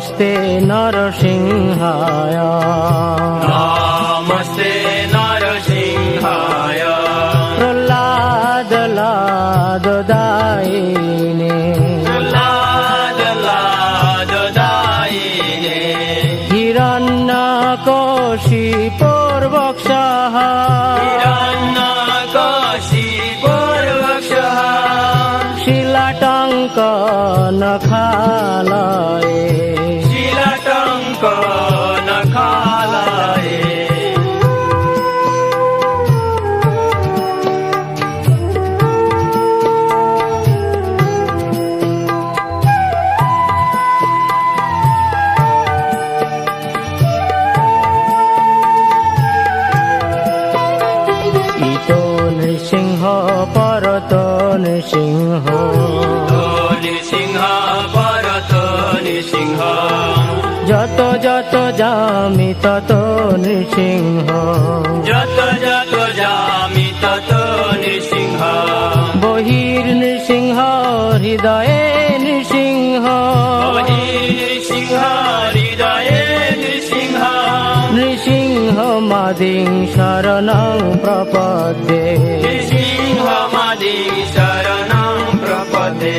नमस्ते नरसिंहाय नमस्ते नरसिंहाय प्रह्लाद लाददायिने प्रह्लाद लाददायिने हिरण्यकशिपुर्वक्षः हिरण्यकशिपुर्वक्षः शिलाटङ्कनखालये शिलाटङ्कनखालये इतो नृसिंह परतो नृसिंह नृसिंह परत नृसिंह যত যত যামি তত নৃসিংহ যত যত যামি তত নৃসিংহ বহির নৃসিংহ হৃদয়ে নৃসিংহ নৃসিংহ হৃদয়ে নৃসিংহ নৃসিংহ মাদিং শরণং প্রপদ্যে নৃসিংহ মাদি শরণং প্রপদ্যে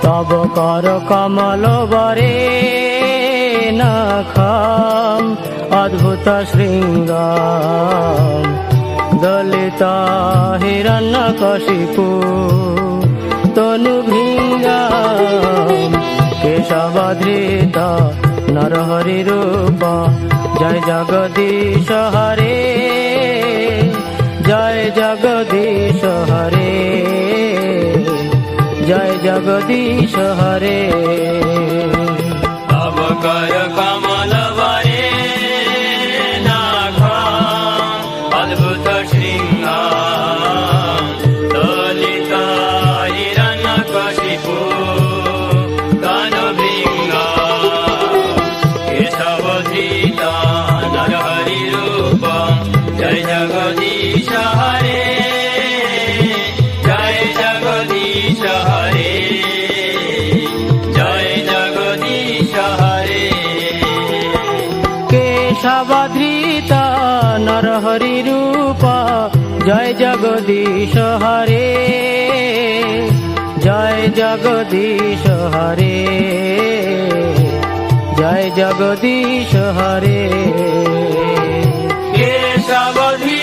তব কর কমল বরে নখম অদ্ভুত শৃঙ্গ দলিত হিরণ্যকশিপু তনু ভৃঙ্গ কেশবধৃত নরহরি রূপ জয় জগদীশ হরে জয় জগদীশ হরে জয় জগদীশ হরে তব কর কমল বরে নখম অদ্ভুত শৃঙ্গ দলিত হিরণ্যকশিপু তনু ভৃঙ্গ কেশবধৃত নরহরি রূপ জয় জগদীশ হরে জয় জগদীশ হরে জয় জগদীশ হরে কেশবধৃত নরহরি রূপ জয় জগদীশ হরে জয় জগদীশ হরে জয় জগদীশ হরে কেশবধৃত